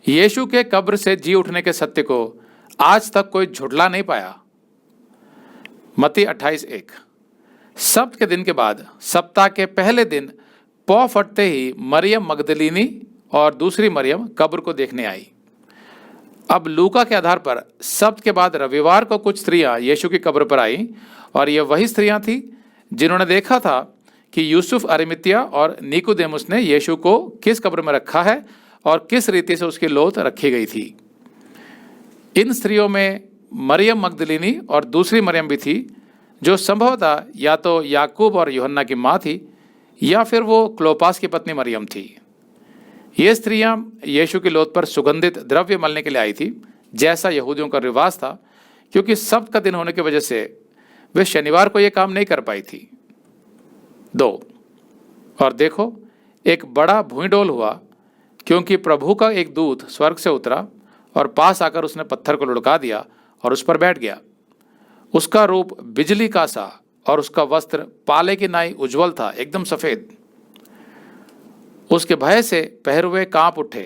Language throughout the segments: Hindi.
यीशु के कब्र से जी उठने के सत्य को आज तक कोई झुठला नहीं पाया। मत्ती 28:1। सब्त के दिन के बाद सप्ताह के पहले दिन पौ फटते ही मरियम मगदलीनी और दूसरी मरियम कब्र को देखने आई। अब लूका के आधार पर सब्त के बाद रविवार को कुछ स्त्रियां यीशु की कब्र पर आईं और ये वही स्त्रियां थीं जिन्होंने देखा था कि यूसुफ अरिमतिया और निकोदेमुस ने यीशु को किस कब्र में रखा है और किस रीति से उसकी लोथ रखी गई थी। इन स्त्रियों में मरियम मगदलीनी और दूसरी मरियम भी थी, जो संभवतः या तो याकूब और यूहन्ना की माँ थी या फिर वो क्लोपास की पत्नी मरियम थी। ये स्त्रियां यीशु की लोथ पर सुगंधित द्रव्य मलने के लिए आई थी, जैसा यहूदियों का रिवाज था, क्योंकि सब्त का दिन होने की वजह से वे शनिवार को यह काम नहीं कर पाई थी। 2। और देखो, एक बड़ा भूइंडोल हुआ, क्योंकि प्रभु का एक दूत स्वर्ग से उतरा और पास आकर उसने पत्थर को लुढ़का दिया और उस पर बैठ गया। उसका रूप बिजली का सा और उसका वस्त्र पाले की नाई उज्जवल था, एकदम सफेद। उसके भय से पहरुए कांप उठे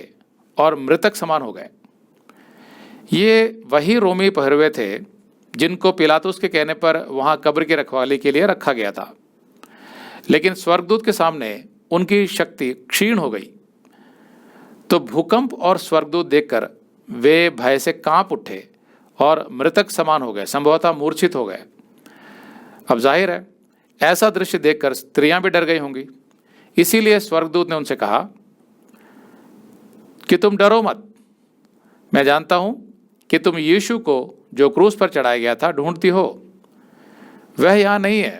और मृतक समान हो गए। ये वही रोमी पहरुए थे जिनको पिलातुस के कहने पर वहां कब्र की रखवाली के लिए रखा गया था, लेकिन स्वर्गदूत के सामने उनकी शक्ति क्षीण हो गई। तो भूकंप और स्वर्गदूत देखकर वे भय से कांप उठे और मृतक समान हो गए, संभवतः मूर्छित हो गए। अब जाहिर है, ऐसा दृश्य देखकर स्त्रियां भी डर गई होंगी। इसीलिए स्वर्गदूत ने उनसे कहा कि तुम डरो मत, मैं जानता हूं कि तुम यीशु को जो क्रूस पर चढ़ाया गया था ढूंढती हो। वह यहां नहीं है,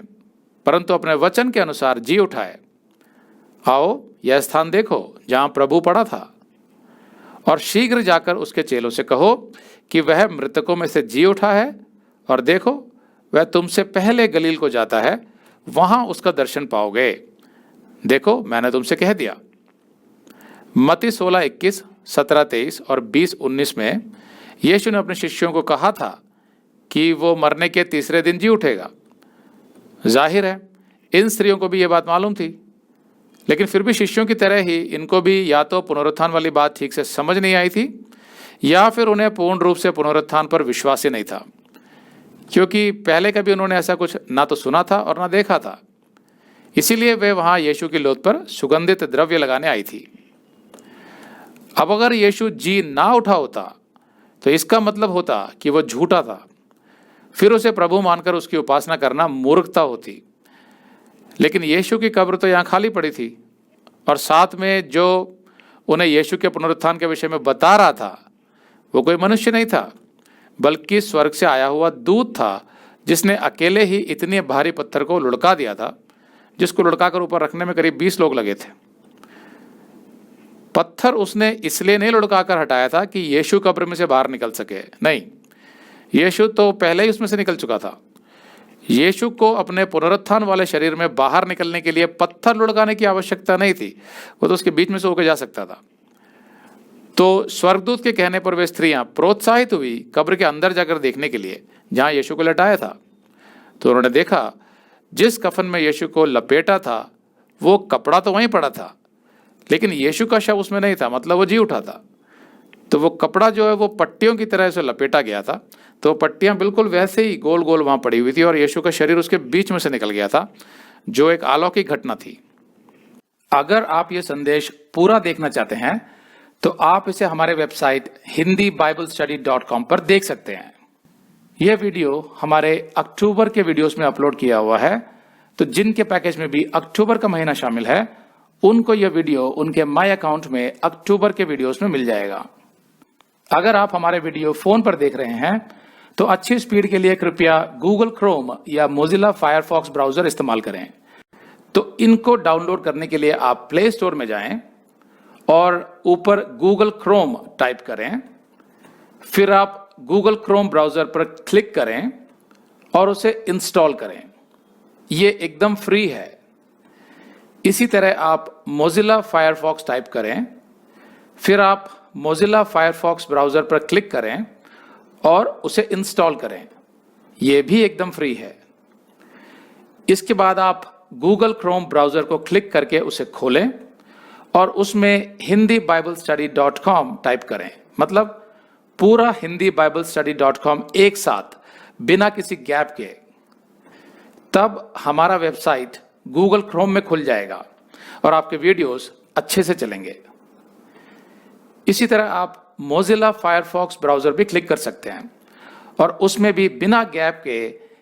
परंतु अपने वचन के अनुसार जी उठा है। आओ, यह स्थान देखो जहां प्रभु पड़ा था, और शीघ्र जाकर उसके चेलों से कहो कि वह मृतकों में से जी उठा है, और देखो वह तुमसे पहले गलील को जाता है, वहां उसका दर्शन पाओगे। देखो, मैंने तुमसे कह दिया। मत्ती 16:21, 17:23 और 20:19 में यीशु ने अपने शिष्यों को कहा था कि वो मरने के तीसरे दिन जी उठेगा। जाहिर है, इन स्त्रियों को भी ये बात मालूम थी, लेकिन फिर भी शिष्यों की तरह ही इनको भी या तो पुनरुत्थान वाली बात ठीक से समझ नहीं आई थी, या फिर उन्हें पूर्ण रूप से पुनरुत्थान पर विश्वास ही नहीं था, क्योंकि पहले कभी उन्होंने ऐसा कुछ ना तो सुना था और ना देखा था। इसीलिए वे वहां यीशु की लोथ पर सुगंधित द्रव्य लगाने आई थी। अब अगर यीशु जी ना उठा होता तो इसका मतलब होता कि वह झूठा था, फिर उसे प्रभु मानकर उसकी उपासना करना मूर्खता होती। लेकिन यीशु की कब्र तो यहाँ खाली पड़ी थी, और साथ में जो उन्हें यीशु के पुनरुत्थान के विषय में बता रहा था वो कोई मनुष्य नहीं था, बल्कि स्वर्ग से आया हुआ दूत था, जिसने अकेले ही इतने भारी पत्थर को लुढ़का दिया था, जिसको लुढ़काकर ऊपर रखने में करीब 20 लोग लगे थे। पत्थर उसने इसलिए नहीं लुढ़काकर हटाया था कि यीशु कब्र में से बाहर निकल सके, नहीं, यीशु तो पहले ही उसमें से निकल चुका था। यीशु को अपने पुनरुत्थान वाले शरीर में बाहर निकलने के लिए पत्थर लुढ़काने की आवश्यकता नहीं थी, वो तो उसके बीच में से होकर जा सकता था। तो स्वर्गदूत के कहने पर वे स्त्रियां प्रोत्साहित हुई कब्र के अंदर जाकर देखने के लिए, जहां यीशु को लटाया था। तो उन्होंने देखा, जिस कफन में यीशु को लपेटा था वो कपड़ा तो वहीं पड़ा था, लेकिन यीशु का शव उसमें नहीं था, मतलब वो जी उठा था। तो वो कपड़ा जो है वो पट्टियों की तरह से लपेटा गया था, तो पट्टियां बिल्कुल वैसे ही गोल गोल वहां पड़ी हुई थी, और यीशु का शरीर उसके बीच में से निकल गया था, जो एक अलौकिक घटना थी। अगर आप ये संदेश पूरा देखना चाहते हैं तो आप इसे हमारे वेबसाइट hindiBiblestudy.com पर देख सकते हैं। यह वीडियो हमारे अक्टूबर के वीडियोस में अपलोड किया हुआ है, तो जिनके पैकेज में भी अक्टूबर का महीना शामिल है उनको यह वीडियो उनके माई अकाउंट में अक्टूबर के वीडियोस में मिल जाएगा। अगर आप हमारे वीडियो फोन पर देख रहे हैं तो अच्छी स्पीड के लिए कृपया गूगल क्रोम या मोजिला फायरफॉक्स ब्राउजर इस्तेमाल करें। तो इनको डाउनलोड करने के लिए आप प्ले स्टोर में जाएं और ऊपर गूगल क्रोम टाइप करें, फिर आप गूगल क्रोम ब्राउजर पर क्लिक करें और उसे इंस्टॉल करें। ये एकदम फ्री है। इसी तरह आप मोजिला फायरफॉक्स टाइप करें, फिर आप मोजिला फायरफॉक्स ब्राउजर पर क्लिक करें और उसे इंस्टॉल करें। यह भी एकदम फ्री है। इसके बाद आप गूगल क्रोम ब्राउजर को क्लिक करके उसे खोलें और उसमें hindibiblesteady.com टाइप करें, मतलब पूरा hindibiblesteady.com एक साथ बिना किसी गैप के, तब हमारा वेबसाइट गूगल क्रोम में खुल जाएगा और आपके वीडियोस अच्छे से चलेंगे। इसी तरह आप मोजिला फायरफॉक्स ब्राउजर भी क्लिक कर सकते हैं और उसमें भी बिना गैप के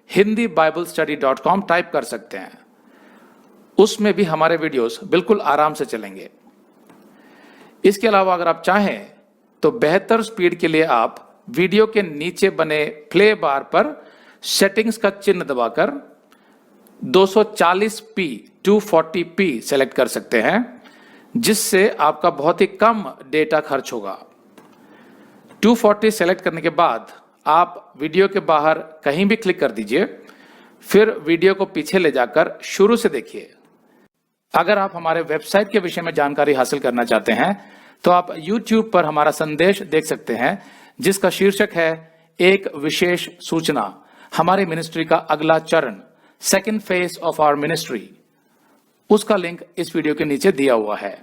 hindibiblesteady.com टाइप कर सकते हैं। उसमें भी हमारे वीडियोस बिल्कुल आराम से चलेंगे। इसके अलावा अगर आप चाहें तो बेहतर स्पीड के लिए आप वीडियो के नीचे बने प्ले बार पर सेटिंग्स का चिन्ह दबाकर 240p 240p सेलेक्ट कर सकते हैं, जिससे आपका बहुत ही कम डेटा खर्च होगा। 240 सेलेक्ट करने के बाद आप वीडियो के बाहर कहीं भी क्लिक कर दीजिए, फिर वीडियो को पीछे ले जाकर शुरू से देखिए। अगर आप हमारे वेबसाइट के विषय में जानकारी हासिल करना चाहते हैं तो आप YouTube पर हमारा संदेश देख सकते हैं, जिसका शीर्षक है एक विशेष सूचना, हमारी मिनिस्ट्री का अगला चरण, second phase of our ministry. उसका लिंक इस वीडियो के नीचे दिया हुआ है।